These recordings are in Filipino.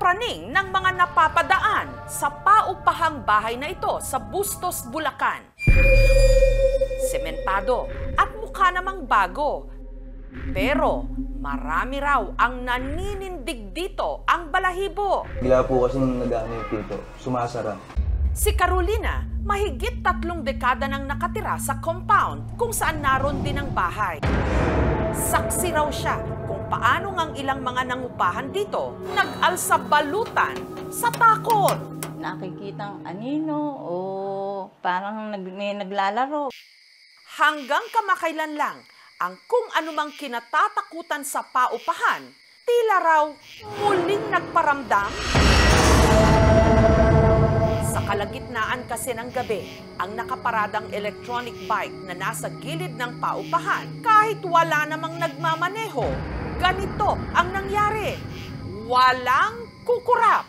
praning ng mga napapadaan sa paupahang bahay na ito sa Bustos, Bulacan. Sementado at mukha namang bago. Pero marami raw ang naninindig dito ang balahibo. Bigla po kasi nag-ano yung pinto, sumasara. Si Carolina, mahigit 3 dekada nang nakatira sa compound kung saan naroon din ang bahay. Saksi raw siya kung paano ngang ilang mga nangupahan dito nag-alsa balutan sa takot. Nakikitang anino o parang may naglalaro. Hanggang kamakailan lang ang kung anumang kinatatakutan sa paupahan, tila raw muling nagparamdam. Sa kalagitnaan kasi ng gabi, ang nakaparadang electronic bike na nasa gilid ng paupahan, kahit wala namang nagmamaneho, ganito ang nangyari. Walang kukurap.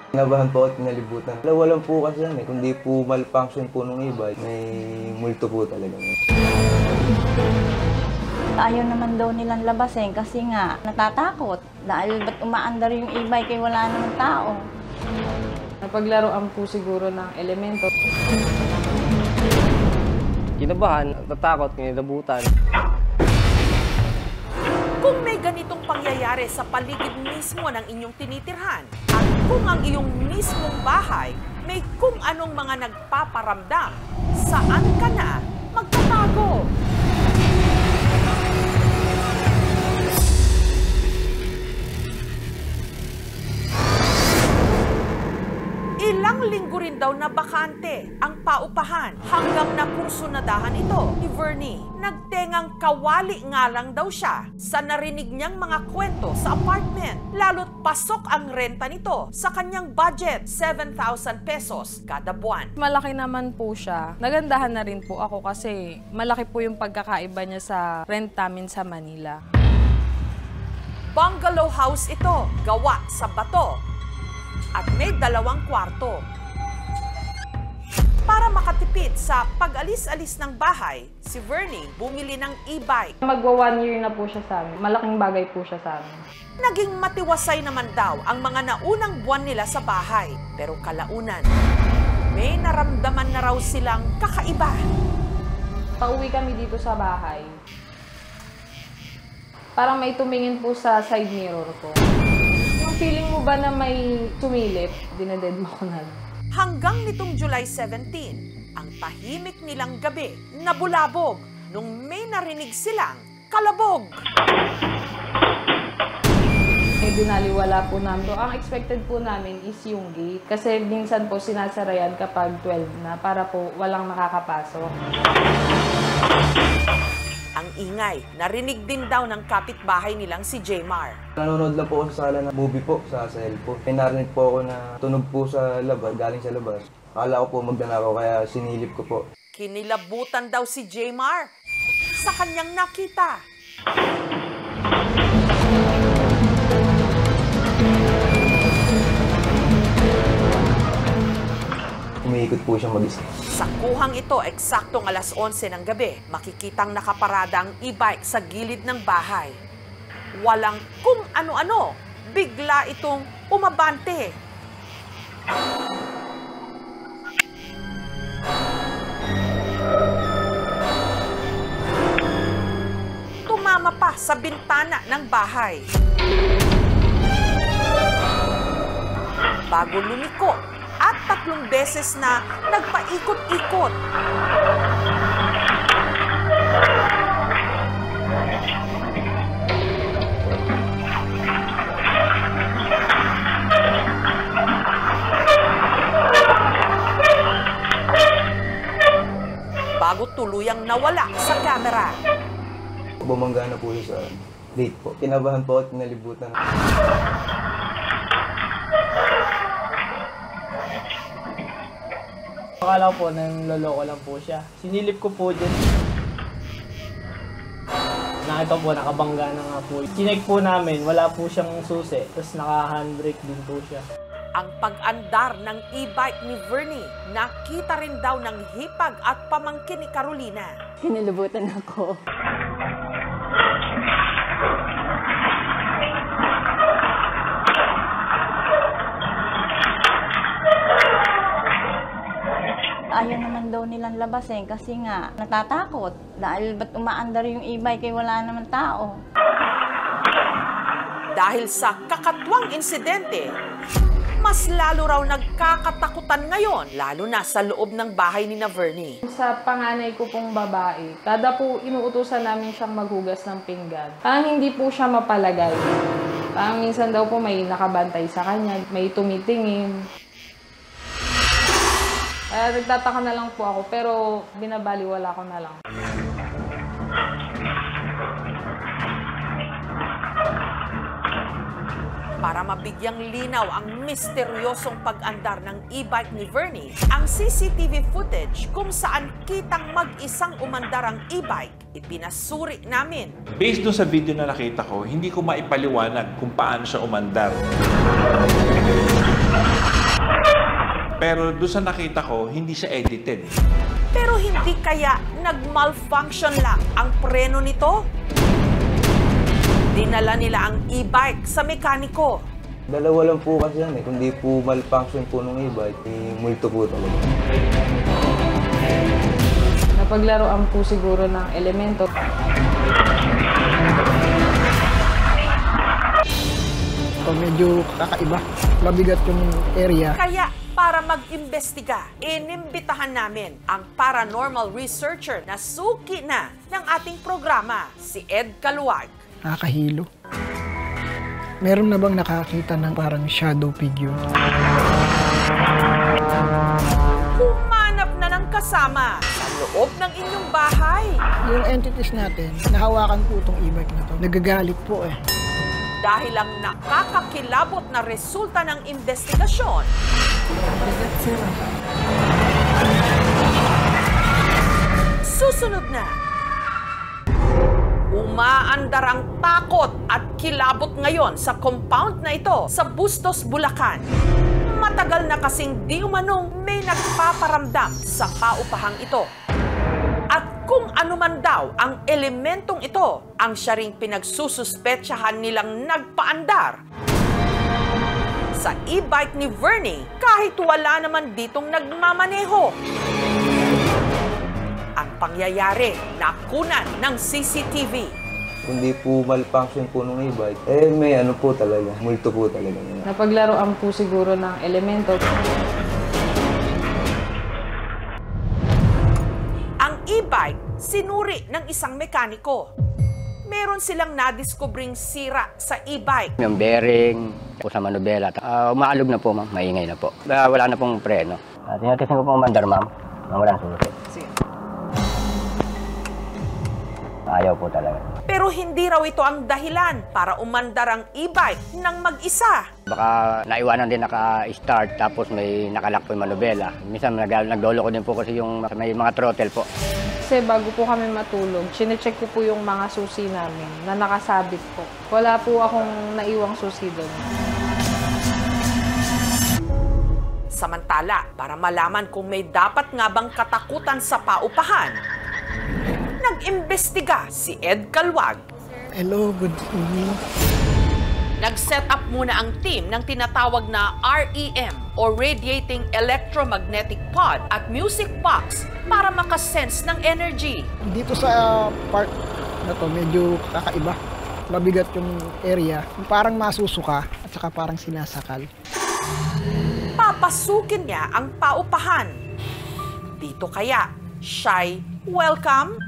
Kinabahan po at kinalibutan. Walang po kasi yan eh. Kundi po malfunction po nung e-bike, may multo po talaga. Ayaw naman daw nilang labasin kasi nga natatakot. Dahil ba't umaandar yung e-bike ay wala namang tao. Napaglaruan po siguro ng elemento. Kinabahan, natatakot, kinilabutan. Kung may ganitong pangyayari sa paligid mismo ng inyong tinitirhan, at kung ang iyong mismong bahay may kung anong mga nagpaparamdam, saan ka na magtatago? Ilang linggo rin daw na bakante ang paupahan hanggang nakursunadahan ito ni Vernie. Nagtengang kawali nga lang daw siya sa narinig niyang mga kwento sa apartment. Lalo't pasok ang renta nito sa kanyang budget, 7,000 pesos kada buwan. Malaki naman po siya. Nagandahan na rin po ako kasi malaki po yung pagkakaiba niya sa rent namin sa Manila. Bungalow house ito, gawa sa bato. At may 2 kwarto. Para makatipid sa pag-alis-alis ng bahay, si Vernie bumili ng e-bike. Magwa 1 year na po siya sa amin. Malaking bagay po siya sa amin. Naging matiwasay naman daw ang mga naunang buwan nila sa bahay. Pero kalaunan, may naramdaman na raw silang kakaiba. Pauwi kami dito sa bahay. Parang may tumingin po sa side mirror ko. Feeling mo ba na may sumilip? Dinededma ko na. Hanggang nitong July 17, ang tahimik nilang gabi nabulabog nung may narinig silang kalabog. Binaliwala po namin. So, ang expected po namin is yung gate. Kasi minsan po sinasara yan kapag 12 na para po walang makakapasok. Ang ingay, narinig din daw ng kapitbahay nilang si Jmar. Nanonood lang po ako sa sala ng movie po sa cellphone. May narinig po ako na tunog po sa labas, galing sa labas. Akala ko po magnanakaw kaya sinilip ko po. Kinilabutan daw si Jmar sa kanyang nakita. Umiikot po siyang mag-isa. Sa kuhang ito, eksaktong alas 11 ng gabi, makikitang nakaparada ang e-bike sa gilid ng bahay. Walang kung ano-ano, bigla itong umabante. Tumama pa sa bintana ng bahay. Bago lumiko, at 3 beses na nagpaikot-ikot. Bago tuluyang nawala sa camera. Bumangga na po siya sa date po. Kinabahan po at kinalibutan. Akala ko po nanloloko lang po siya. Sinilip ko po dyan. Nakita po, nakabangga na nga po. Chinek po namin, wala po siyang susi. Tapos naka-handbrake din po siya. ang pag-andar ng e-bike ni Vernie. Nakita rin daw ng hipag at pamangkin ni Carolina. Hinilubutan ako. Ayaw naman daw nilang labasin kasi nga natatakot. Dahil ba't umaandar yung e-bike kay wala naman tao. Dahil sa kakatwang insidente, mas lalo raw nagkakatakutan ngayon, lalo na sa loob ng bahay ni Vernie. Sa panganay ko pong babae, kada po inuutusan namin siyang maghugas ng pinggan. Hindi po siya mapalagay. Minsan daw po may nakabantay sa kanya, may tumitingin. Nagtataka na lang po ako, pero binabaliwala ko na lang. Para mabigyang linaw ang misteryosong pag-andar ng e-bike ni Vernie, ang CCTV footage kung saan kitang mag-isang umandar ang e-bike, ipinasuri namin. Based dun sa video na nakita ko, hindi ko maipaliwanag kung paano siya umandar. Pero doon sa nakita ko, hindi siya edited. Pero hindi kaya nag-malfunction lang ang preno nito? Dinala nila ang e-bike sa mekaniko. Dalawa lang po kasi yan eh. Kundi po malfunction po ng e-bike, multo po talaga. Napaglaruan po siguro ng elemento. So, medyo kakaiba. Mabigat yung area. Kaya para mag-imbestiga, inimbitahan namin ang paranormal researcher na suki na ng ating programa, si Ed Caluag. Nakakahilo. Meron na bang nakakita ng parang shadow figure? Humanap na ng kasama sa loob ng inyong bahay. Yung entities natin, nahawakan po itong e-bike na to. Nagagalit po eh. Dahil ang nakakakilabot na resulta ng investigasyon, susunod na. Umaandar ang takot at kilabot ngayon sa compound na ito sa Bustos, Bulacan. Matagal na kasing di umanong may nagpaparamdam sa paupahang ito. At kung ano man daw ang elementong ito, ang siya ring pinagsususpetsahan nilang nagpaandar sa e-bike ni Vernie kahit wala naman ditong nagmamaneho. Ang pangyayari, nakunan ng CCTV. Kundi po malfunction po ng e-bike, may ano po talaga, multo po talaga. Napaglaruan po siguro ng elemento. Ang e-bike, sinuri ng isang mekaniko. Meron silang nadiskubring sira sa e-bike. Yung bearing po sa manubela. Umaalog na po, ma'am. Maingay na po. Wala na pong preno. Tinatisin ko po umandar, ma'am. Wala na sulit. Sige. Ayaw po talaga. Pero hindi raw ito ang dahilan para umandar ang e-bike ng mag-isa. Baka naiwanan din naka-start tapos may nakalak po yung manubela. Minsan nagdolo ko din po kasi yung may mga throttle po. Kasi bago po kami matulog, chinecheck ko po yung mga susi namin na nakasabit po. Wala po akong naiwang susi doon. Samantala, para malaman kung may dapat nga bang katakutan sa paupahan, nag-imbestiga si Ed Caluag. Hello, good evening. Nag-set up muna ang team ng tinatawag na REM o Radiating Electromagnetic Pod at Music Box para makasense ng energy. Dito sa part na to, medyo kakaiba. Mabigat yung area. Parang masusuka at saka parang sinasakal. Papasukin niya ang paupahan. Dito kaya, shy welcome?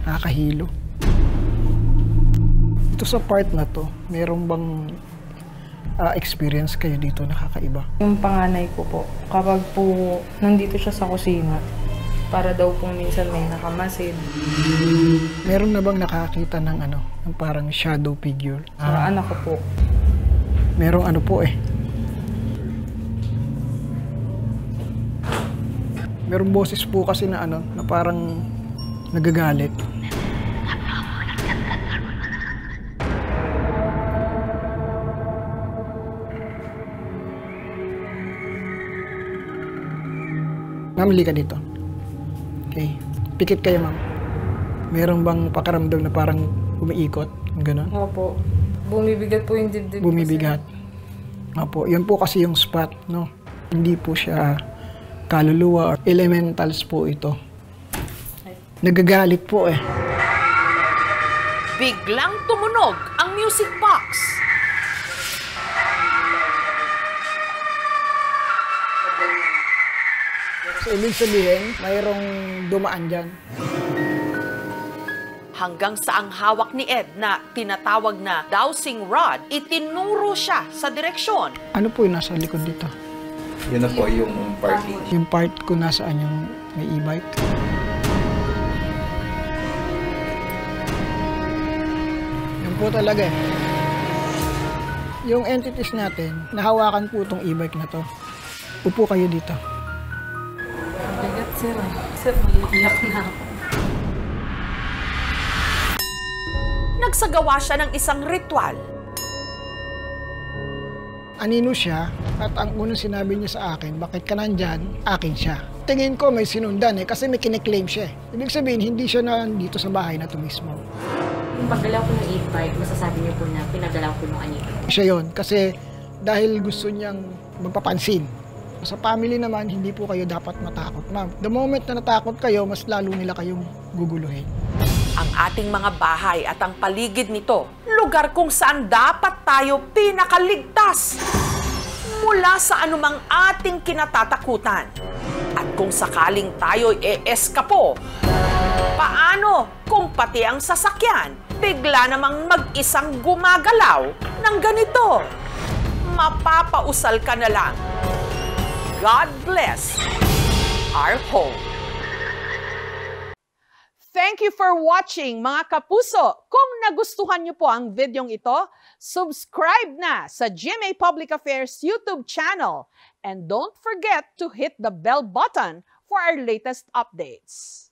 Nakakahilo. Dito sa part na to, meron bang experience kayo dito nakakaiba? Yung panganay ko po, kapag po nandito siya sa kusina, para daw pong minsan may nakamasid. Meron na bang nakakita ng ng parang shadow figure? Sa anak ko po. Merong ano po eh. Merong boses po kasi na na parang nagagalit. Ma'am, ka dito. Okay. Pikit kayo, ma'am. Meron bang pakaramdam na parang umiikot? Ganon? Opo. Bumibigat po yung dibdib. Bumibigat. Opo. Yun po kasi yung spot, no? Hindi po siya kaluluwa or elementals po ito. Nagagalit po eh. Biglang tumunog ang music box. So, ibig sabihin, mayroong dumaan dyan. Hanggang sa ang hawak ni Ed na tinatawag na dowsing rod, itinuro siya sa direksyon. Ano po yung nasa likod dito? Yun na po yung party. Yung part ko nasaan yung may e-bike? Yun po talaga eh. Yung entities natin, nahawakan po itong e-bike na to. Upo kayo dito. Bigat, sir. Sir, maiiyak na ako. Nagsagawa siya ng isang ritual. Anino siya at ang unang sinabi niya sa akin, bakit ka nandyan? Akin siya. Tingin ko may sinundan eh kasi may kiniklaim siya eh. Ibig sabihin, hindi siya nandito sa bahay na to mismo. Yung paggalaw ko ng e-bike, masasabi niyo po na pinagalaw ko ng anito. Siya yon kasi dahil gusto niyang magpapansin. Sa family naman, hindi po kayo dapat matakot, ma'am. The moment na natakot kayo, mas lalo nila kayong guguluhin. Ang ating mga bahay at ang paligid nito, lugar kung saan dapat tayo pinakaligtas mula sa anumang ating kinatatakutan. At kung sakaling tayo'y eeskapo, paano kung pati ang sasakyan bigla namang mag-isang gumagalaw ng ganito? Mapapausal ka na lang. God bless our home. Thank you for watching, mga kapuso. Kung nagustuhan niyo po ang videong ito, subscribe na sa GMA Public Affairs YouTube channel. And don't forget to hit the bell button for our latest updates.